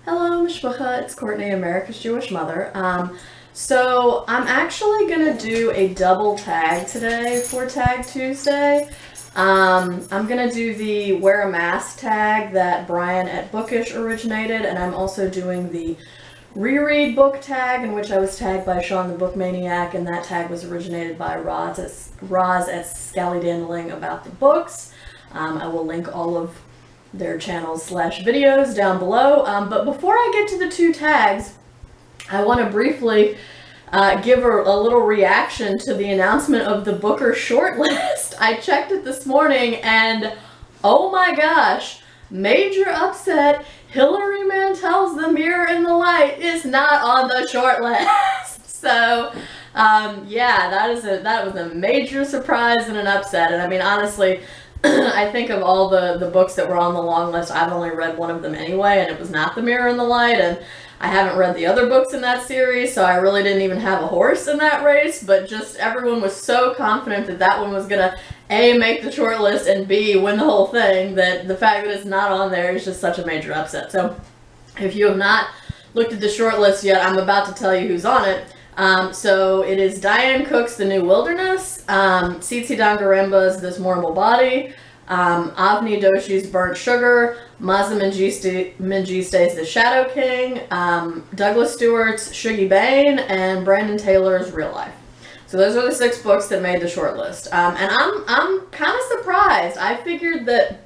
Hello, Mishpacha. It's Courtney, America's Jewish mother. So I'm actually gonna do a double tag today for Tag Tuesday. I'm gonna do the wear a mask tag that Brian at Bookish originated, and I'm also doing the reread book tag, in which I was tagged by Sean the Book Maniac, and that tag was originated by Roz at Scallydandling about the books. I will link all of their channels / videos down below. But before I get to the two tags, I want to briefly give a little reaction to the announcement of the Booker shortlist. I checked it this morning and oh my gosh, major upset. Hilary Mantel's The Mirror and the Light is not on the shortlist. So yeah, that was a major surprise and an upset. And I mean, honestly, I think of all the books that were on the long list, I've only read one of them anyway, and it was not The Mirror and the Light, and I haven't read the other books in that series, so I really didn't even have a horse in that race, but just everyone was so confident that that one was gonna A, make the short list, and B, win the whole thing, that the fact that it's not on there is just such a major upset. So if you have not looked at the short list yet, I'm about to tell you who's on it. So it is Diane Cook's The New Wilderness, Tsitsi Dangaremba's This Mournable Body, Avni Doshi's Burnt Sugar, Mazda Mengiste's The Shadow King, Douglas Stewart's Shuggy Bane, and Brandon Taylor's Real Life. So those are the 6 books that made the short list. And I'm kind of surprised. I figured that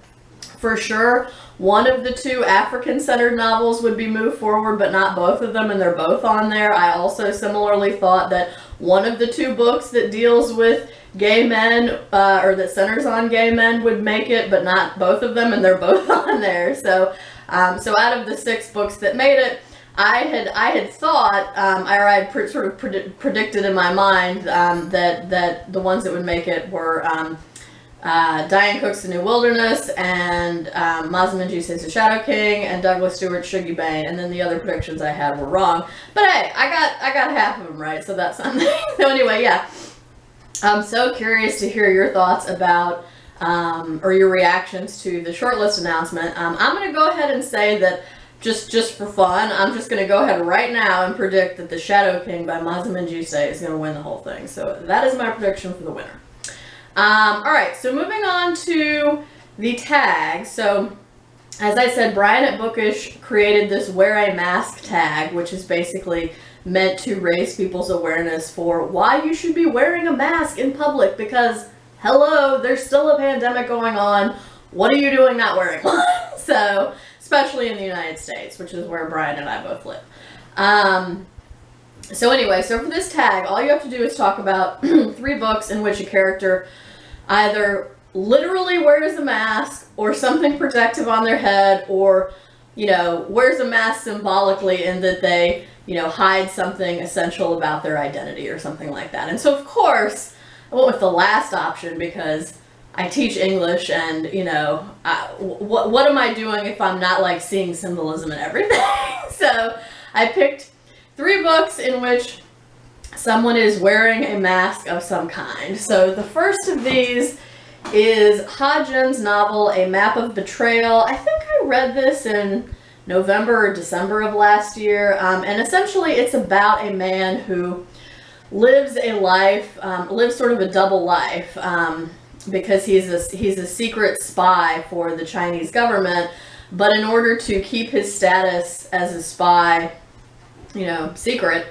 for sure one of the 2 African-centered novels would be moved forward, but not both of them, and they're both on there. I also similarly thought that one of the 2 books that deals with gay men, or that centers on gay men, would make it, but not both of them, and they're both on there. So out of the 6 books that made it, I had thought, or I had sort of predicted in my mind that the ones that would make it were Diane Cook's The New Wilderness, and Mazda Mengiste's The Shadow King, and Douglas Stewart's Shuggy Bane, and then the other predictions I had were wrong. But hey, I got half of them right, so that's something. So anyway, yeah, I'm so curious to hear your thoughts about, or your reactions to the shortlist announcement. I'm going to go ahead and say that just for fun, I'm just going to go ahead right now and predict that The Shadow King by Mazda Mengiste is going to win the whole thing. So that is my prediction for the winner. Alright, so moving on to the tag. So, as I said, Brian at Bookish created this Wear a Mask tag, which is basically meant to raise people's awareness for why you should be wearing a mask in public, because, hello, there's still a pandemic going on. What are you doing not wearing one? So, especially in the United States, which is where Brian and I both live. So anyway, so for this tag, all you have to do is talk about 3 books in which a character either literally wears a mask, or something protective on their head, or, wears a mask symbolically in that they, hide something essential about their identity or something like that. And so, of course, I went with the last option because I teach English, and, what am I doing if I'm not, seeing symbolism in everything? So I picked 3 books in which someone is wearing a mask of some kind. So the first of these is Ha Jun's novel, A Map of Betrayal. I think I read this in November or December of last year. And essentially it's about a man who lives a life, lives sort of a double life, because he's a secret spy for the Chinese government. But in order to keep his status as a spy, secret,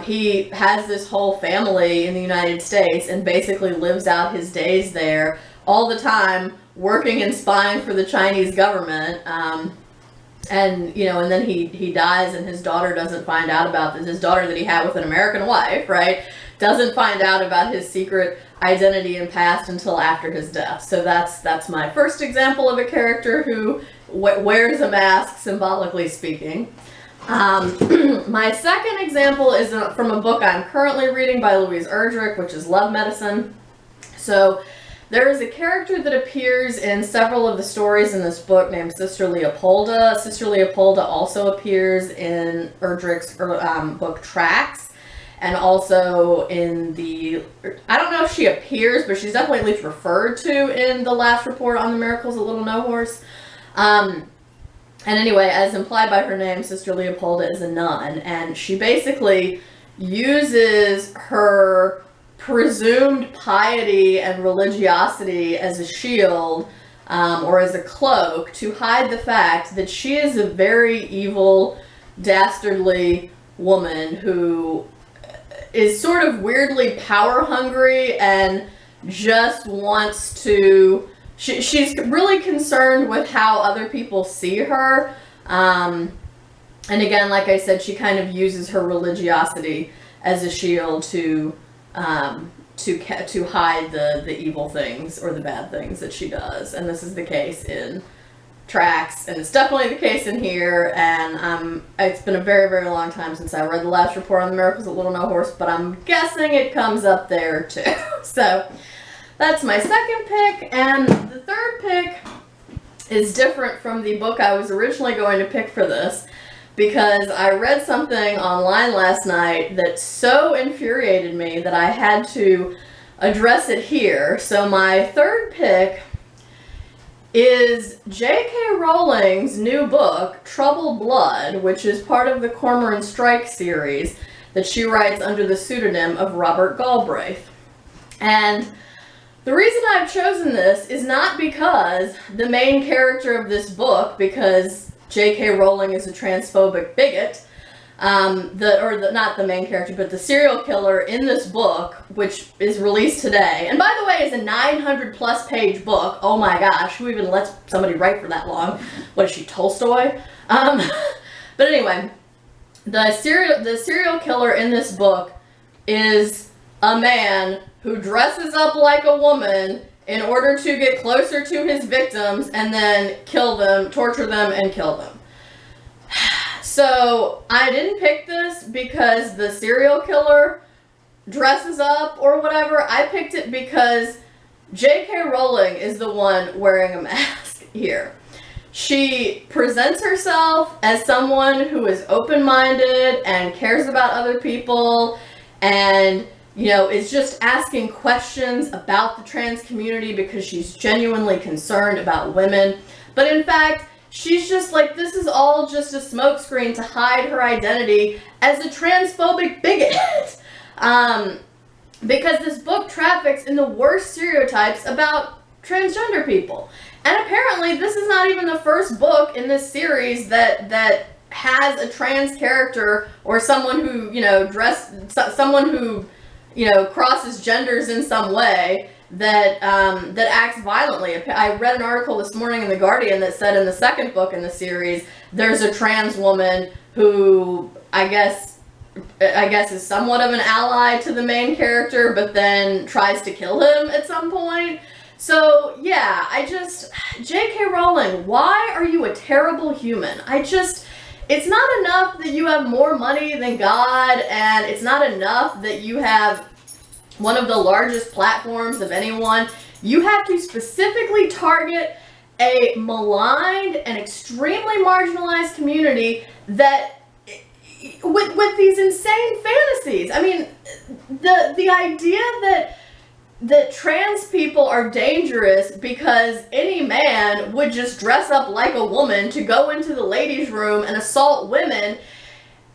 he has this whole family in the United States and basically lives out his days there all the time, working and spying for the Chinese government. And then he dies, and his daughter doesn't find out about this. His daughter that he had with an American wife, right, doesn't find out about his secret identity and past until after his death. So that's my first example of a character who wears a mask, symbolically speaking. My second example is from a book I'm currently reading by Louise Erdrich, which is Love Medicine. So there is a character that appears in several of the stories in this book named Sister Leopolda. Sister Leopolda also appears in Erdrich's book Tracks, and also in the, I don't know if she appears, but she's definitely at least referred to in the last report on the Miracles of Little No Horse. And anyway, as implied by her name, Sister Leopolda is a nun, and she basically uses her presumed piety and religiosity as a shield, or as a cloak, to hide the fact that she is a very evil, dastardly woman who is sort of weirdly power hungry and just wants to... She's really concerned with how other people see her. And again, like I said, she kind of uses her religiosity as a shield to hide the evil things or the bad things that she does. And this is the case in Tracks, and it's definitely the case in here. And it's been a very, very long time since I read the last report on the Miracles of Little No Horse, but I'm guessing it comes up there too. So that's my second pick, and the third pick is different from the book I was originally going to pick for this, because I read something online last night that so infuriated me that I had to address it here. So my third pick is J.K. Rowling's new book, Troubled Blood, which is part of the Cormoran Strike series that she writes under the pseudonym of Robert Galbraith. And the reason I've chosen this is not because the main character of this book, because J.K. Rowling is a transphobic bigot, not the main character, but the serial killer in this book, which is released today, and by the way is a 900 plus page book. Oh my gosh, who even lets somebody write for that long? What is she, Tolstoy? But anyway, the serial killer in this book is a man who dresses up like a woman in order to get closer to his victims and then kill them, torture them, and kill them. So I didn't pick this because the serial killer dresses up or whatever. I picked it because J.K. Rowling is the one wearing a mask here. She presents herself as someone who is open-minded and cares about other people, and is just asking questions about the trans community because she's genuinely concerned about women. But in fact, she's just like, this is all just a smokescreen to hide her identity as a transphobic bigot. Because this book traffics in the worst stereotypes about transgender people. And apparently this is not even the first book in this series that has a trans character or someone who, someone who crosses genders in some way that acts violently. I read an article this morning in The Guardian that said in the second book in the series, there's a trans woman who I guess is somewhat of an ally to the main character, but then tries to kill him at some point. So yeah, J.K. Rowling, why are you a terrible human? It's not enough that you have more money than God, and it's not enough that you have one of the largest platforms of anyone. You have to specifically target a maligned and extremely marginalized community that with these insane fantasies. I mean, the idea that trans people are dangerous because any man would just dress up like a woman to go into the ladies' room and assault women.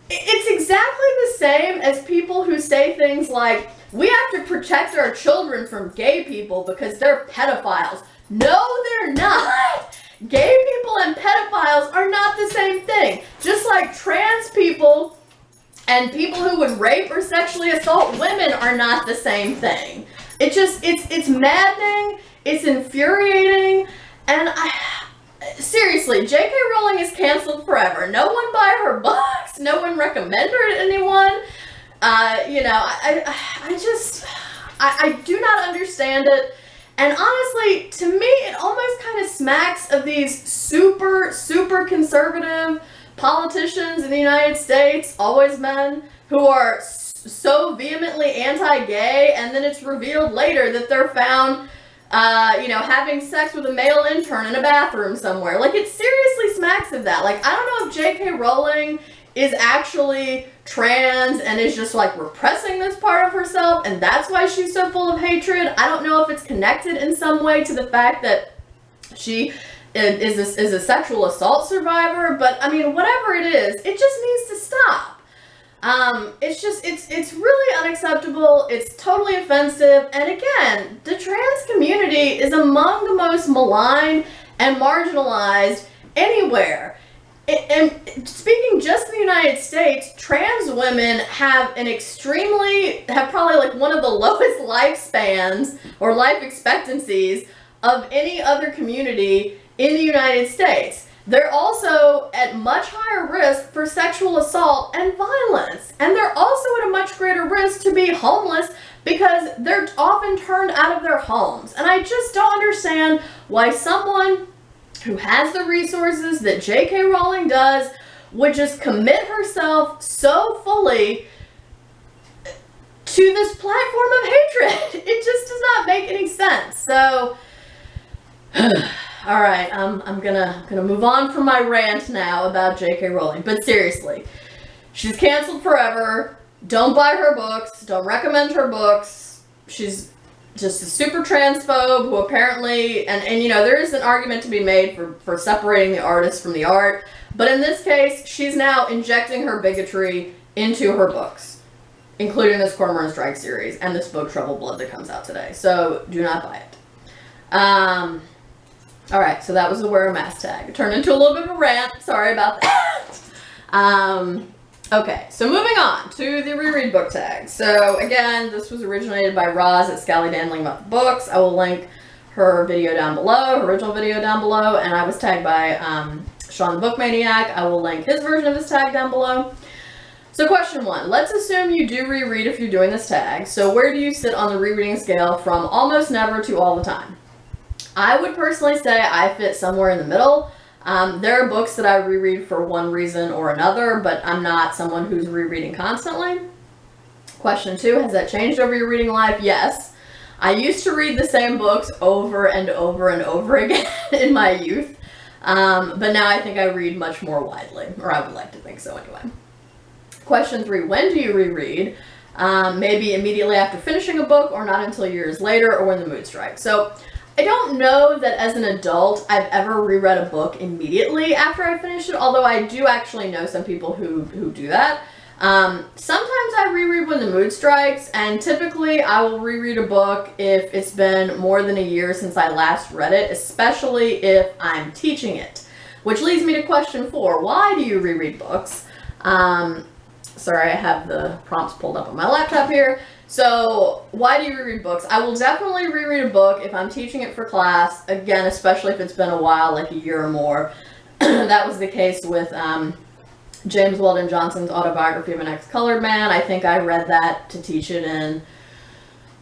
It's exactly the same as people who say things like, we have to protect our children from gay people because they're pedophiles. No, they're not. Gay people and pedophiles are not the same thing. Just like trans people and people who would rape or sexually assault women are not the same thing. It's maddening, it's infuriating, and seriously, J.K. Rowling is canceled forever. No one buy her books, no one recommend her to anyone. I do not understand it. And honestly, to me, it almost kind of smacks of these super, super conservative politicians in the United States, always men, who are so vehemently anti-gay, and then it's revealed later that they're found, having sex with a male intern in a bathroom somewhere. Like, it seriously smacks of that. Like, I don't know if J.K. Rowling is actually trans and is just like repressing this part of herself, and that's why she's so full of hatred. I don't know if it's connected in some way to the fact that she is a sexual assault survivor, but I mean, whatever it is, it just needs to stop. It's really unacceptable. It's totally offensive. And again, the trans community is among the most maligned and marginalized anywhere. And speaking just in the United States, trans women have probably like one of the lowest lifespans or life expectancies of any other community in the United States. They're also at much higher risk for sexual assault and violence. And they're also at a much greater risk to be homeless because they're often turned out of their homes. And I just don't understand why someone who has the resources that J.K. Rowling does would just commit herself so fully to this platform of hatred. It just does not make any sense. So, all right, I'm gonna move on from my rant now about J.K. Rowling. But seriously, she's canceled forever. Don't buy her books. Don't recommend her books. She's just a super transphobe who apparently, and you know, there is an argument to be made for separating the artist from the art, but in this case, she's now injecting her bigotry into her books, including this Cormoran Strike series and this book Troubled Blood that comes out today. So do not buy it. Alright, so that was the wear a mask tag. It turned into a little bit of a rant. Sorry about that. Okay, so moving on to the reread book tag. So again, this was originated by Roz at Scally Dandling About the Books. I will link her video down below, her original video down below, and I was tagged by Sean the Book Maniac. I will link his version of this tag down below. So question 1, let's assume you do reread if you're doing this tag. So where do you sit on the rereading scale from almost never to all the time? I would personally say I fit somewhere in the middle. There are books that I reread for one reason or another, but I'm not someone who's rereading constantly. Question 2, has that changed over your reading life? Yes. I used to read the same books over and over and over again in my youth, but now I think I read much more widely, or I would like to think so anyway. Question 3, when do you reread? Maybe immediately after finishing a book, or not until years later, or when the mood strikes. So I don't know that as an adult I've ever reread a book immediately after I finish it, although I do actually know some people who do that. Sometimes I reread when the mood strikes, and typically I will reread a book if it's been more than a year since I last read it, especially if I'm teaching it. Which leads me to question 4, why do you reread books? Sorry, I have the prompts pulled up on my laptop here. So, why do you reread books? I will definitely reread a book if I'm teaching it for class, again, especially if it's been a while, like a year or more. That was the case with James Weldon Johnson's Autobiography of an Ex-Colored Man. I think I read that to teach it in,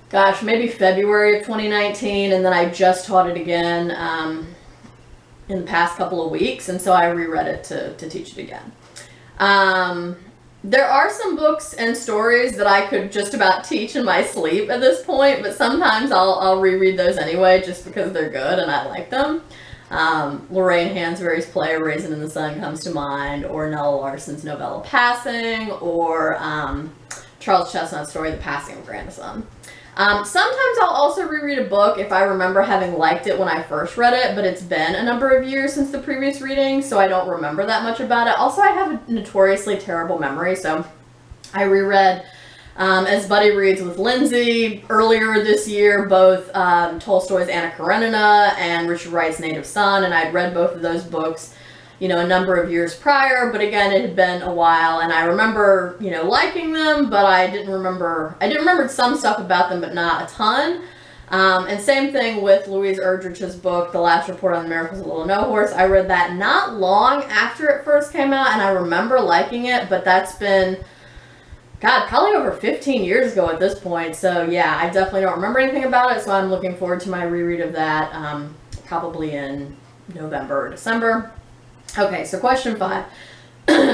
gosh, maybe February of 2019, and then I just taught it again in the past couple of weeks, and so I reread it to teach it again. There are some books and stories that I could just about teach in my sleep at this point, but sometimes I'll reread those anyway just because they're good and I like them. Lorraine Hansberry's play A Raisin in the Sun comes to mind, or Nella Larson's novella Passing, or Charles Chestnut's story The Passing of Grandison. Sometimes I'll also reread a book if I remember having liked it when I first read it, but it's been a number of years since the previous reading, so I don't remember that much about it. Also, I have a notoriously terrible memory, so I reread As Buddy Reads with Lindsay earlier this year, both Tolstoy's Anna Karenina and Richard Wright's Native Son, and I'd read both of those books, you know, a number of years prior, but again, it had been a while, and I remember, you know, liking them, but I didn't remember some stuff about them, but not a ton. And same thing with Louise Erdrich's book, The Last Report on the Miracles of Little No Horse. I read that not long after it first came out, and I remember liking it, but that's been, God, probably over 15 years ago at this point, so yeah, I definitely don't remember anything about it, so I'm looking forward to my reread of that, probably in November or December. Okay, so question 5.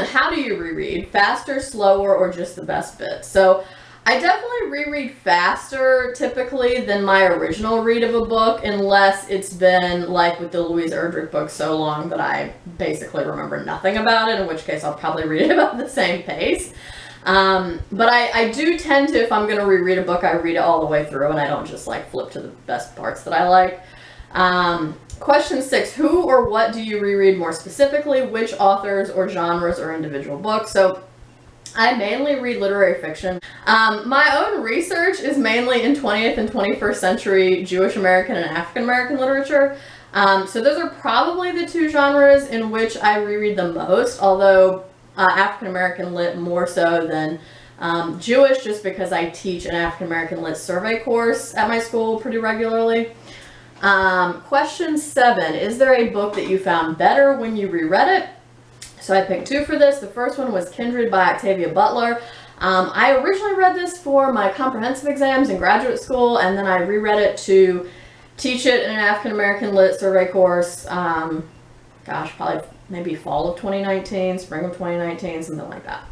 How do you reread? Faster, slower, or just the best bits? So I definitely reread faster typically than my original read of a book, unless it's been, like with the Louise Erdrich book, so long that I basically remember nothing about it, in which case I'll probably read it about the same pace. But I do tend to, if I'm going to reread a book, I read it all the way through, and I don't just like flip to the best parts that I like. Question 6, who or what do you reread more specifically? Which authors or genres or individual books? So I mainly read literary fiction. My own research is mainly in 20th and 21st century Jewish American and African American literature. So those are probably the two genres in which I reread the most, although African American lit more so than Jewish, just because I teach an African American lit survey course at my school pretty regularly. Question 7, is there a book that you found better when you reread it? So I picked 2 for this. The first one was Kindred by Octavia Butler. I originally read this for my comprehensive exams in graduate school, and then I reread it to teach it in an African American lit survey course. Probably maybe fall of 2019, spring of 2019, something like that.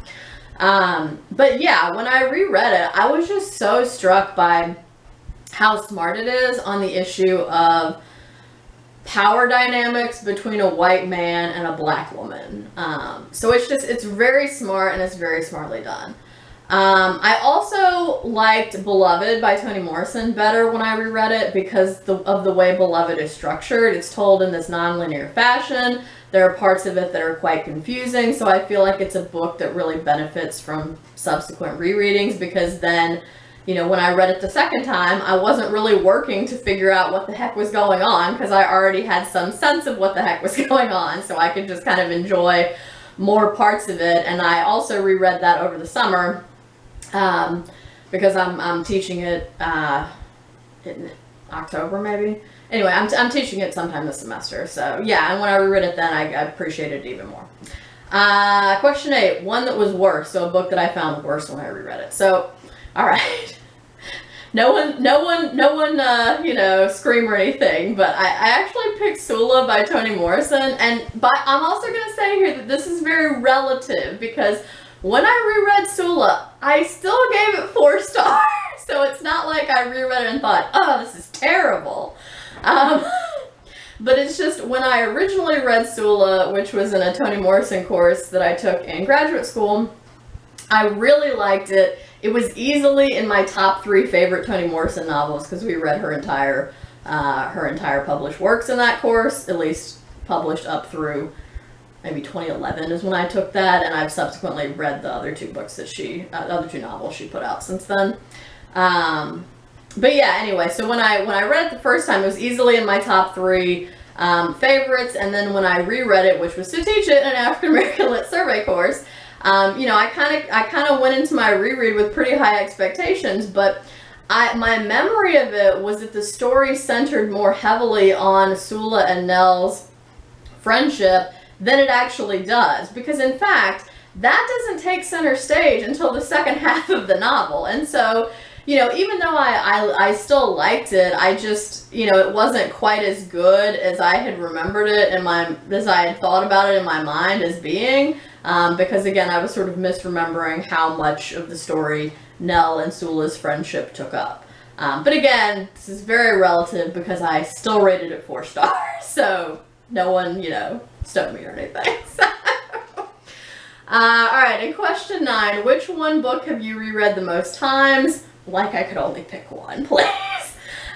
But yeah, when I reread it, I was just so struck by how smart it is on the issue of power dynamics between a white man and a black woman. So it's very smart, and it's very smartly done. I also liked Beloved by Toni Morrison better when I reread it because of the way Beloved is structured. It's told in this nonlinear fashion. There are parts of it that are quite confusing, so I feel like it's a book that really benefits from subsequent rereadings, because then, when I read it the second time, I wasn't really working to figure out what the heck was going on, because I already had some sense of what the heck was going on, so I could just kind of enjoy more parts of it. And I also reread that over the summer because I'm teaching it in October maybe. Anyway, I'm teaching it sometime this semester, so yeah, and when I reread it then, I appreciated it even more. Question 8, one that was worse, so a book that I found worse when I reread it. So, all right. No one, scream or anything, but I actually picked Sula by Toni Morrison, I'm also going to say here that this is very relative, because when I reread Sula, I still gave it 4 stars, so it's not like I reread it and thought, oh, this is terrible. But it's just, when I originally read Sula, which was in a Toni Morrison course that I took in graduate school, I really liked it. It was easily in my top 3 favorite Toni Morrison novels, because we read her entire published works in that course, at least published up through maybe 2011 is when I took that, and I've subsequently read the other 2 books that the other 2 novels she put out since then. But yeah, anyway, so when I read it the first time, it was easily in my top 3 favorites, and then when I reread it, which was to teach it in an African American lit survey course, I kind of went into my reread with pretty high expectations, but my memory of it was that the story centered more heavily on Sula and Nell's friendship than it actually does, because in fact, that doesn't take center stage until the second half of the novel. And so, even though I still liked it, I just, it wasn't quite as good as I had remembered it as I had thought about it in my mind as being, because again, I was sort of misremembering how much of the story Nell and Sula's friendship took up. But again, this is very relative, because I still rated it 4 stars, so no one, stoned me or anything. Alright, and question 9, which one book have you reread the most times? Like I could only pick one, please.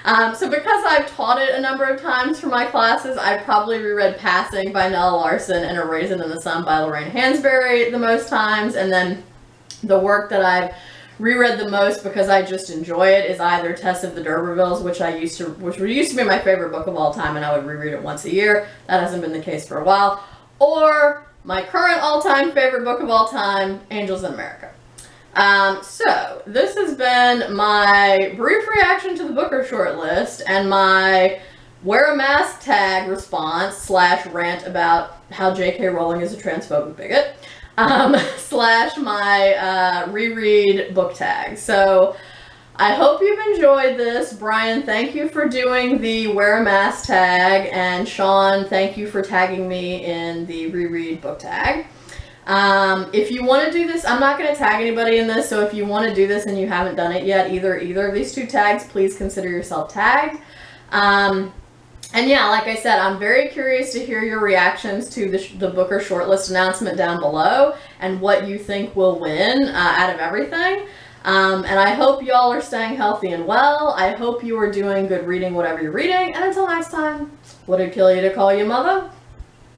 So because I've taught it a number of times for my classes, I've probably reread Passing by Nella Larson and A Raisin in the Sun by Lorraine Hansberry the most times, and then the work that I've reread the most because I just enjoy it is either Tess of the D'Urbervilles, which used to be my favorite book of all time, and I would reread it once a year. That hasn't been the case for a while. Or my current all-time favorite book of all time, Angels in America. So this has been my brief reaction to the Booker shortlist and my wear a mask tag response / rant about how J.K. Rowling is a transphobic bigot / my reread book tag. So I hope you've enjoyed this. Brian, thank you for doing the wear a mask tag, and Sean, thank you for tagging me in the reread book tag. If you want to do this, I'm not going to tag anybody in this, so if you want to do this and you haven't done it yet, either of these 2 tags, please consider yourself tagged. And yeah, like I said, I'm very curious to hear your reactions to the Booker shortlist announcement down below, and what you think will win out of everything. And I hope y'all are staying healthy and well. I hope you are doing good reading, whatever you're reading. And until next time, would it kill you to call you mother?